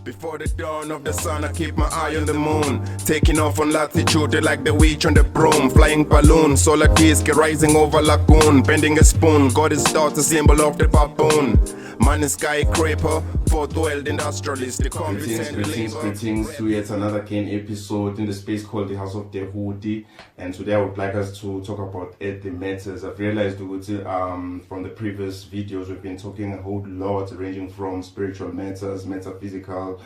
Before the dawn of the sun, I keep my eye on the moon. Taking off on latitude like the witch on the broom. Flying balloon, solar disc rising over lagoon. Bending a spoon, God is thought a symbol of the baboon. Man is skyscraper, fourth-world industrialist. Greetings to yet another Kane episode in the space called the House of Djehuti. And today I would like us to talk about earthly matters. I've realized from the previous videos we've been talking a whole lot, ranging from spiritual matters, metaphysical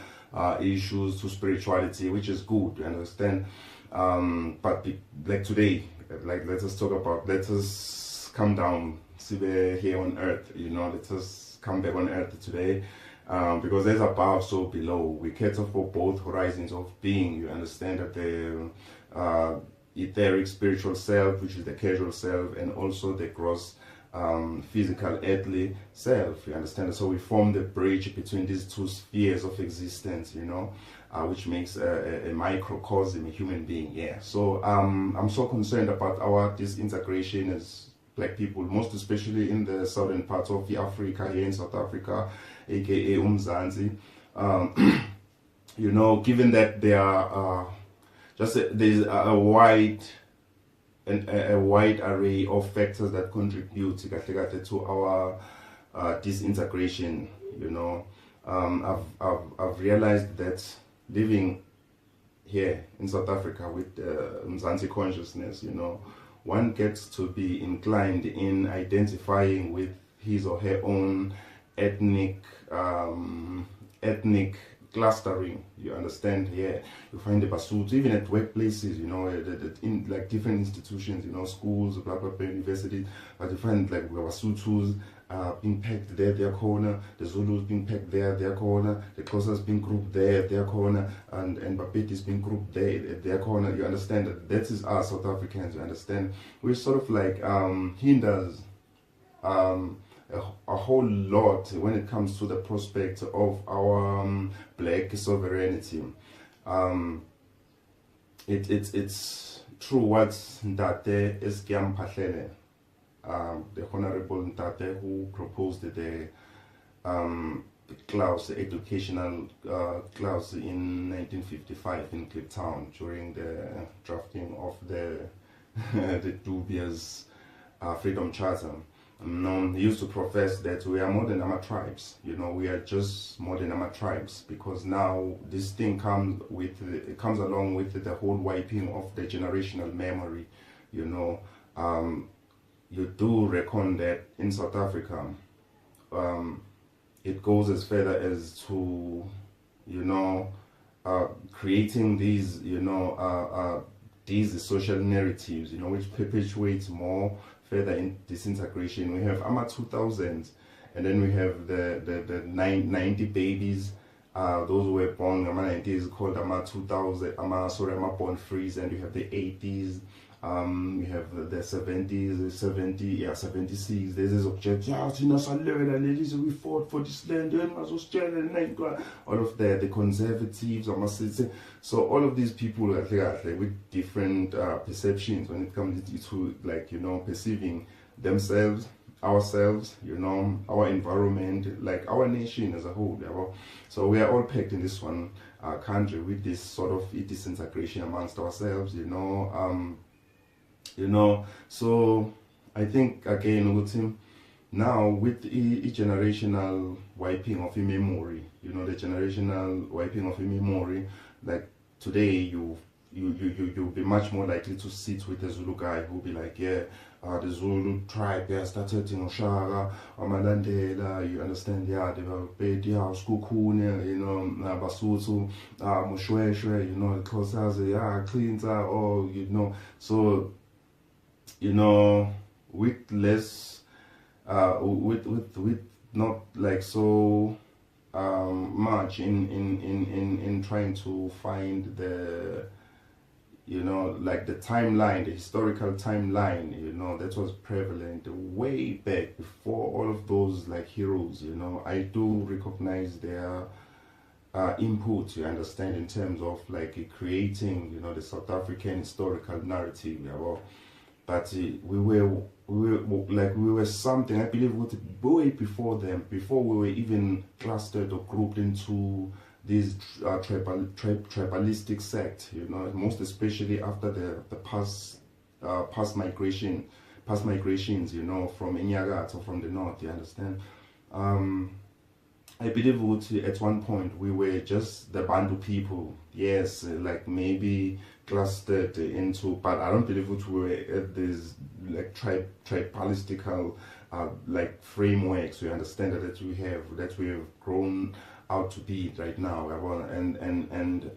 issues to spirituality, which is good, you understand? But like today, let us come down, see we're here on earth, let us come back on earth today. Because there's above, so below. We cater for both horizons of being. You understand that the etheric spiritual self, which is the casual self, and also the gross physical earthly self. You understand? So we form the bridge between these two spheres of existence, which makes a microcosm, a human being. Yeah. So I'm so concerned about this integration as Black people, most especially in the southern parts of Africa, here in South Africa, aka Umzansi. Given that there are there's a wide array of factors that contribute to our disintegration. I've realized that living here in South Africa with Mzansi consciousness, one gets to be inclined in identifying with his or her own ethnic clustering. You understand? Yeah, you find the Basotho even at workplaces. In like different institutions. Schools, blah blah blah, universities. But you find like Basothos being packed there, their corner. The Zulus being packed there, their corner. The Xhosas being grouped there, their corner, and Bapetis being grouped there at their corner. You understand that is us South Africans. You understand? We're sort of like hinders a whole lot when it comes to the prospect of our Black sovereignty. It's true what Ndate Eskiam Pahlele, the Honorable Ndate, who proposed the clause, the educational clause in 1955 in Cape Town during the drafting of the the dubious Freedom Charter. He used to profess that we are more than our tribes. We are just more than our tribes, because now this thing comes along with the whole wiping of the generational memory. You do reckon that in South Africa, it goes as further as to, creating these, these social narratives, which perpetuates more further in disintegration. We have AMA 2000s, and then we have the 90 babies. Those who were born AMA 90s called AMA 2000, AMA born freeze, and you have the 80s. We have the 70s, 76. There's this object, we fought for this land, all of that, the conservatives, I must say. So all of these people with different perceptions when it comes to perceiving themselves, ourselves, our environment, like our nation as a whole. So we are all packed in this one country with this sort of disintegration amongst ourselves, so I think again with him now with the generational wiping of memory, the generational wiping of memory, like today you'll be much more likely to sit with a Zulu guy who'll be like, the Zulu tribe started in Oshaka, Amalandela, you understand, they were Bedi House, Kukune, Basotho, Moshweshwe, the Xhosas, Clinta, or, so, with less, with not like so much in trying to find the, like the timeline, the historical timeline, that was prevalent way back before all of those like heroes, I do recognize their input, you understand, in terms of like creating, the South African historical narrative, but we were something, I believe, way before them, before we were even clustered or grouped into these tribalistic sect, you know, most especially after the past migrations, you know, from Enyagat or from the north, you understand? I believe at one point we were just the Bantu people, yes, like maybe clustered into, but I don't believe we were at this like tribalistical like frameworks, you understand, that we have grown out to be right now. And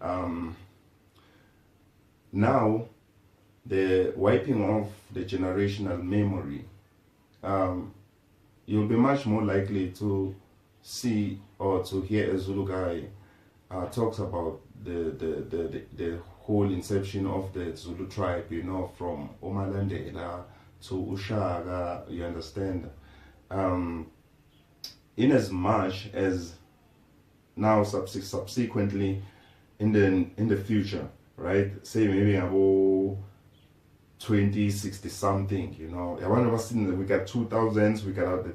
now the wiping off the generational memory, you'll be much more likely to see or to hear a Zulu guy talks about the whole inception of the Zulu tribe, you know, from Omalandela to Ushaga, you understand? In as much as now subsequently in the future, right? Say maybe about 2060 something, you know. I want to see that we got 2000s, we got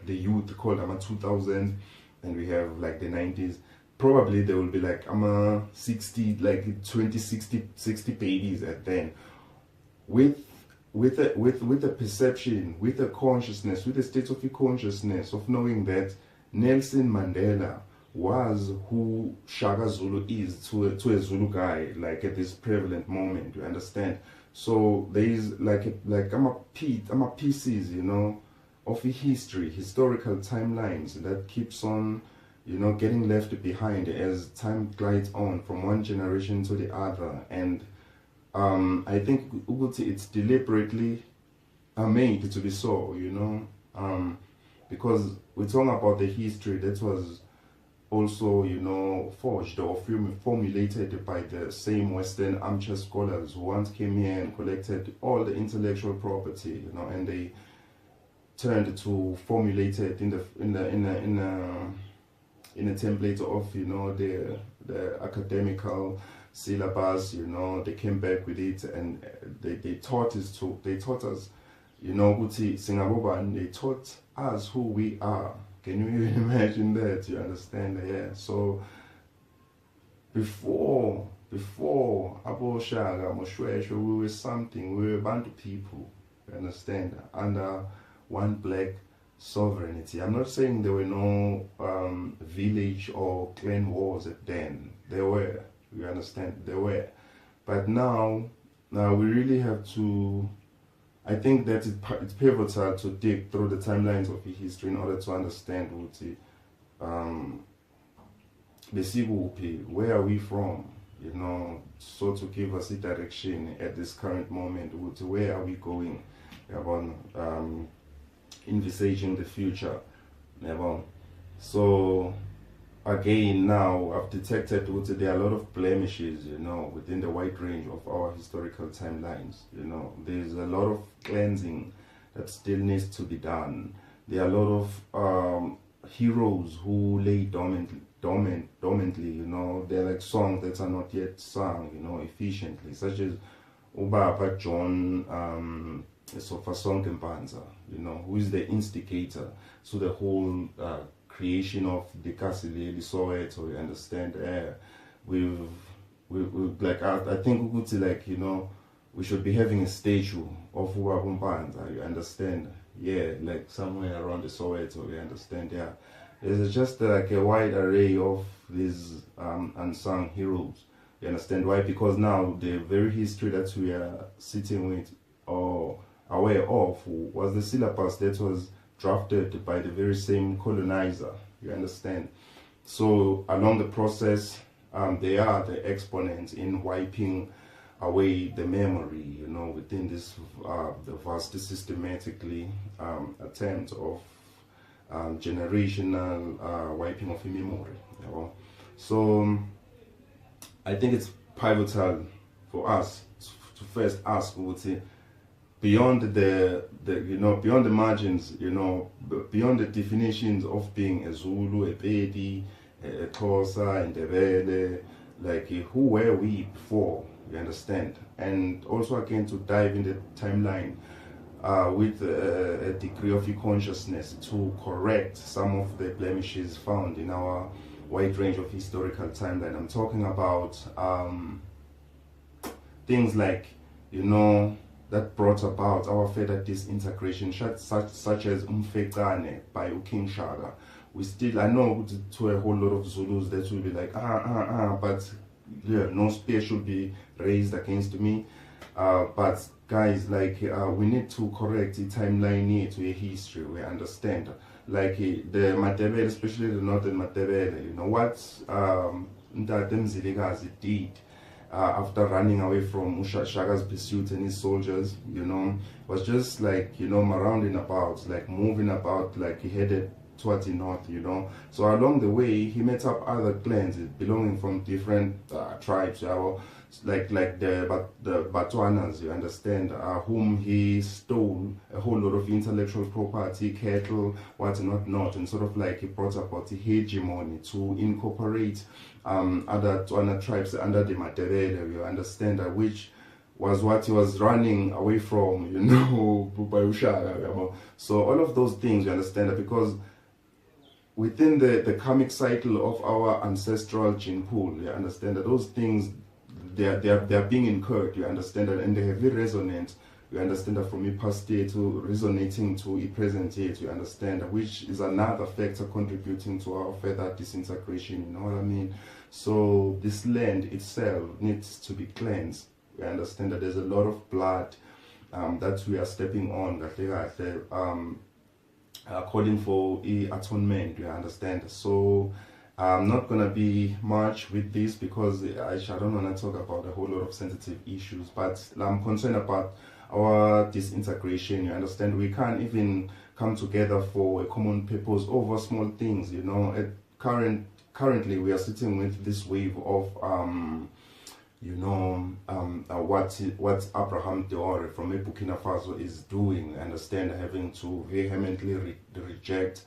the youth called 2000s, and we have like the 90s. Probably there will be like 60, like 60 babies at then, with the perception, with the consciousness, with the state of consciousness of knowing that Nelson Mandela was who Shaka Zulu is to a Zulu guy, like at this prevalent moment, you understand? So there is like pieces, you know, of a history, historical timelines that keeps on, you know, getting left behind as time glides on from one generation to the other. And I think it's deliberately made to be so, you know, because we're talking about the history that was also, you know, forged or formulated by the same Western armchair scholars who once came here and collected all the intellectual property, you know, and they turned to formulate it in a template of, you know, the academical syllabus, you know. They came back with it, and they taught us, you know, and they taught us who we are. Can you even imagine that? You understand? Yeah. So before Abo Shaga, Moshwesho, we were something. We were Bantu people. You understand? Under one black sovereignty. I'm not saying there were no village or clan wars at then. There were. You understand? There were. But now we really have to. I think that it's pivotal to dig through the timelines of the history in order to understand where are we from, you know, so to give us a direction at this current moment, where are we going, about envisaging the future. So again, now I've detected there are a lot of blemishes, you know, within the wide range of our historical timelines. You know, there's a lot of cleansing that still needs to be done. There are a lot of heroes who lay dormantly, you know. They're like songs that are not yet sung, you know, efficiently, such as Ubaba John Sofasonke Mpanza, you know, who is the instigator to the whole creation of the Kasileli Soweto, you understand? We've like, I think we could say, like, you know, we should be having a statue of Ubaba Mpanza, you understand? Yeah, like somewhere around the Soweto, you understand? Yeah, there's just like a wide array of these unsung heroes, you understand? Why? Because now the very history that we are sitting with or aware of was the syllabus that was drafted by the very same colonizer, you understand? So along the process, they are the exponents in wiping away the memory, you know, within this the vast systematically attempt of generational wiping of memory, you know? So I think it's pivotal for us to first ask, we would say, beyond the you know, beyond the margins, you know, beyond the definitions of being a Zulu, a Pedi, a Xhosa, and Ndebele, like who were we before, you understand? And also again to dive in the timeline with a degree of consciousness to correct some of the blemishes found in our wide range of historical timeline. I'm talking about things like, you know, that brought about our further disintegration, such as Umfekane by King Shaka. We still, I know to a whole lot of Zulus that will be like, but yeah, no spear should be raised against me. But guys, like, we need to correct the timeline here to a history. We understand, like, the Matebele, especially the northern Matebele, you know what Ntate Mzilikazi did after running away from Shaka's pursuit and his soldiers, you know, was just like, you know, rounding about, like moving about, like he headed towards the north, you know. So along the way, he met up other clans belonging from different tribes, like the Batuanas, you understand, whom he stole a whole lot of intellectual property, cattle, what not, and sort of like he brought about the hegemony to incorporate other Tuana tribes under the Matebele, you understand, which was what he was running away from, you know, so all of those things, you understand, because within the karmic cycle of our ancestral gene pool, you understand that those things, they are being incurred, you understand that, and they have very resonant, you understand that, from a past day to resonating to a present day, you understand, which is another factor contributing to our further disintegration, you know what I mean? So this land itself needs to be cleansed. We understand that there's a lot of blood that we are stepping on, calling for atonement, you understand. So I'm not gonna be much with this because I don't want to talk about a whole lot of sensitive issues, but I'm concerned about our disintegration, you understand. We can't even come together for a common purpose over small things, you know. Currently we are sitting with this wave of you know, what Abraham Traore from Burkina Faso is doing, understand, having to vehemently reject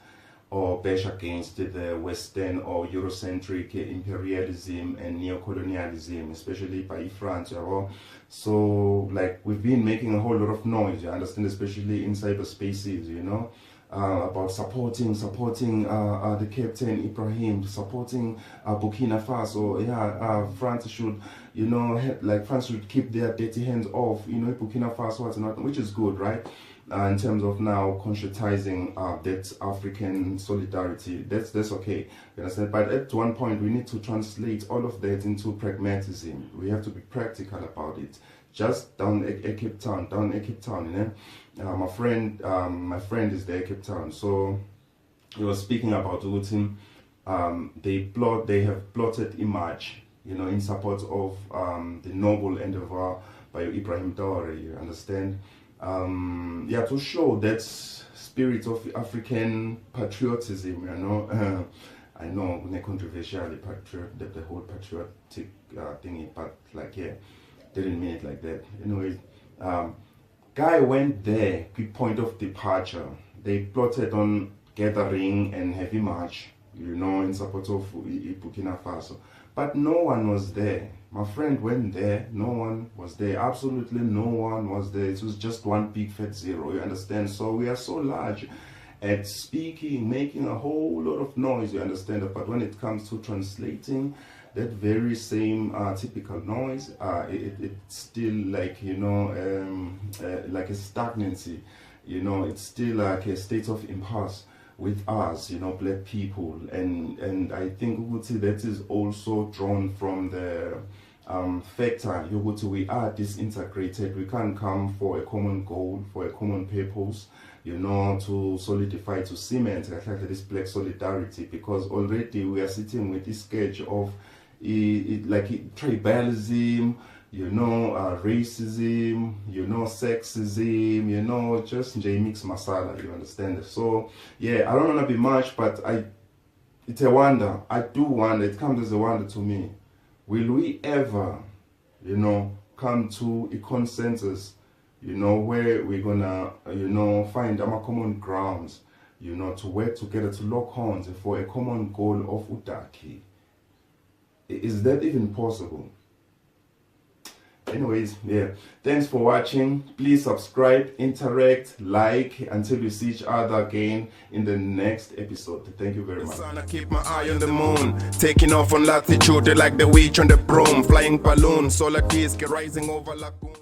or bash against the Western or Eurocentric imperialism and neocolonialism, especially by France. So, like, we've been making a whole lot of noise, you understand, especially in cyberspaces, you know, about supporting the Captain Ibrahim, supporting Burkina Faso. Yeah, France should, you know, like, France should keep their dirty hands off, you know, Burkina Faso, what's not, which is good, right? In terms of now conscientizing that African solidarity, that's okay, you understand? But at one point, we need to translate all of that into pragmatism. We have to be practical about it. Just down at Cape Town, you know. My friend is there at Cape Town, so he was speaking about Utim. They have plotted a march, you know, in support of the noble endeavor by Ibrahim Traore, you understand? Yeah, to show that spirit of African patriotism, you know. I know, controversially, the whole patriotic thingy, but like, yeah, didn't mean it like that. Anyways, guy went there, quick point of departure. They plotted on gathering and heavy march, you know, in support of Burkina Faso. But no one was there. My friend went there, no one was there. Absolutely no one was there. It was just one big fat zero, you understand? So we are so large at speaking, making a whole lot of noise, you understand? But when it comes to translating that very same typical noise, it's still like, you know, like a stagnancy, you know, it's still like a state of impasse with us, you know, black people. And I think that is also drawn from the factor, we are disintegrated. We can't come for a common goal, for a common purpose, you know, to solidify, to cement exactly this black solidarity, because already we are sitting with this scourge of tribalism, you know, racism, you know, sexism, you know, just mix masala, you understand? So yeah, I don't want to be much, but it's a wonder. I do wonder, it comes as a wonder to me. Will we ever, you know, come to a consensus, you know, where we're gonna, you know, find our common grounds, you know, to work together, to lock horns for a common goal of Utaki? Is that even possible? anyways, yeah, thanks for watching. Please subscribe, interact, like, until we see each other again in the next episode. Thank you very much. I keep my eye on the moon, taking off on latitude like the witch on the broom, flying balloon, solar disk rising over lagoon.